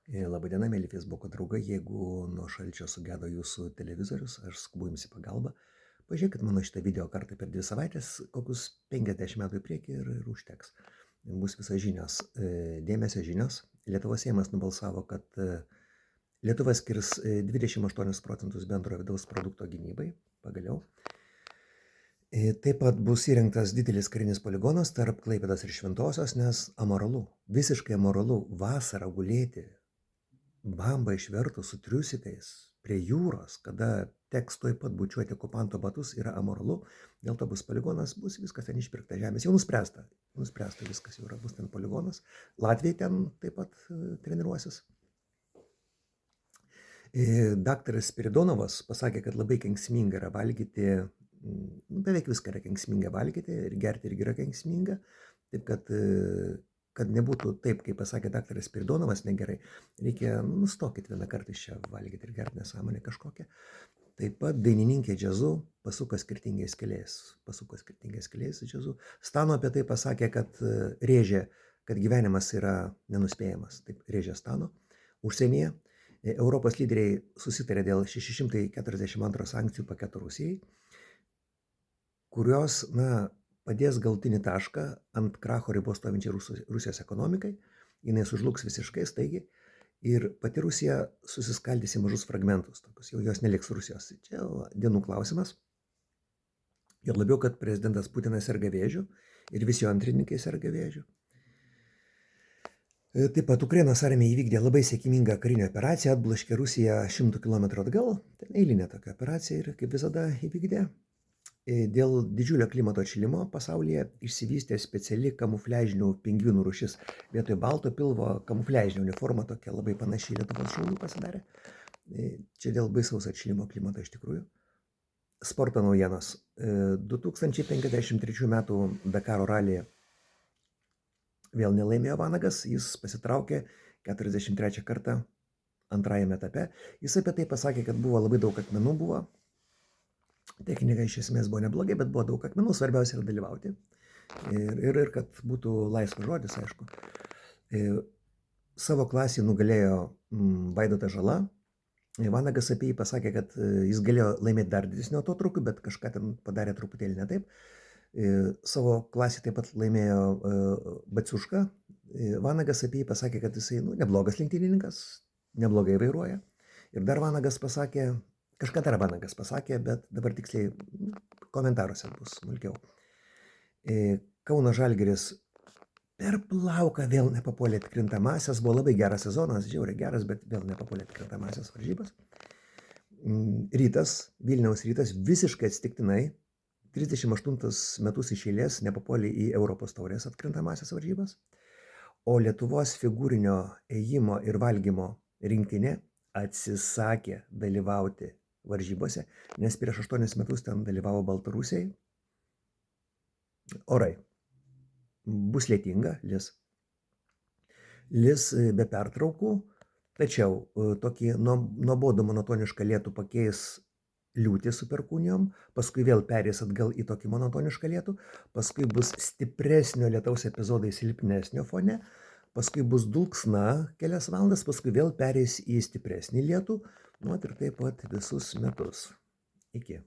Labadiena, mėly Facebooko draugai. Jeigu nuo šalčio sugedo jūsų televizorius, aš skubu jums į pagalbą. Pažiūrėkit mano šitą video kartą per 2 savaitės, kokius 50 metų į priekį ir užteks. Bus visas žinios. Dėmesio žinios. Lietuvos Seimas nubalsavo, kad Lietuva skirs 28% bendrojo vidaus produkto gynybai. Pagaliau. Taip pat bus įrengtas didelis karinis poligonas tarp Klaipėdos ir Šventosios, nes amoralu, visiškai amoralu vasarą gulėti bambą išvertus su triusikais prie jūros, kada teks tuoj pat bučiuoti okupanto batus, yra amoralu. Dėl to bus poligonas, bus viskas ten išpirkta žemės. Jau nuspręsta viskas jau yra, bus ten poligonas. Latviai ten taip pat treniruosis. Daktaras Spiridonovas pasakė, kad labai kenksminga yra valgyti, beveik viską yra kenksminga valgyti ir gerti irgi yra kenksminga. Taip kad nebūtų taip, kaip pasakė daktaras Spiridonovas, negerai, reikia nustokit vieną kartą iš čia valgyti ir gerti nesąmonę kažkokią. Taip pat dainininkė džiazu pasuko skirtingais keliais džiazu. Stano apie tai pasakė, kad rėžė, kad gyvenimas yra nenuspėjamas. Taip rėžė Stano. Užsienyje Europos lyderiai susitarė dėl 642 sankcijų paketo Rusijai, kurios, padės galutinį tašką ant kracho ribos stovinčiai Rusijos ekonomikai. Jinai sužlugs visiškai staigiai ir pati Rusija susiskaldys į mažus fragmentus, tokius, jau jos neliks Rusijos. Čia dienų klausimas. Ir labiau, kad prezidentas Putinas serga vėžiu ir visi jo antrininkai serga vėžiu. Taip pat Ukrainos armija įvykdė labai sėkmingą karinę operaciją, atbloškė Rusiją 100 km atgal. Ten eilinė tokia operacija ir kaip visada įvykdė. Dėl didžiulio klimato atšilimo pasaulyje išsivystė speciali kamufliažinių pingvinų rūšis. Vietoj balto pilvo kamufliažinė uniforma tokia labai panašiai Lietuvos šaulių pasidarė. Čia dėl baisaus atšilimo klimato iš tikrųjų. Sporto naujienos. 2053 metų Dakaro ralyje vėl nelaimėjo Vanagas, jis pasitraukė 43 kartą antrajame etape. Jis apie tai pasakė, kad buvo labai daug akmenų buvo. Technika iš esmės buvo neblogai, bet buvo daug akmenų, svarbiausia yra dalyvauti. Ir kad būtų laisvas žodis, aišku. Savo klasį nugalėjo Vaidotas Žala. Vanagas apie jį pasakė, kad jis galėjo laimėti dar didesnio atotrūkio, bet kažką ten padarė truputėlį ne taip. Savo klasį taip pat laimėjo Baciuška. Vanagas apie jį pasakė, kad jisai neblogas lenktynininkas, neblogai vairuoja. Ir dar Vanagas pasakė, kažką dar Vanagas pasakė, bet dabar tiksliai komentaruose bus smulkiau. Kauno Žalgiris per plauką vėl nepapuolė atkrintamąsias, buvo labai geras sezonas, žiauriai geras, bet vėl nepapuolė atkrintamąsias varžybas. Vilniaus Rytas visiškai atsitiktinai 38 metus iš eilės nepapuolė į Europos taurės atkrintamąsias varžybas, o Lietuvos figūrinio ėjimo ir valgymo rinktinė atsisakė dalyvauti varžybose, nes prieš 8 metus ten dalyvavo Baltarusiai. Orai. Bus lietinga, lis be pertraukų, tačiau tokį nuobodų monotonišką lietų pakeis liūtį su perkūnijom, paskui vėl perės atgal į tokį monotonišką lietų, paskui bus stipresnio lietaus epizodai silpnesnio fone, paskui bus dulksna kelias valandas, paskui vėl perės į stipresnį lietų, ir taip pat visus metus. Iki.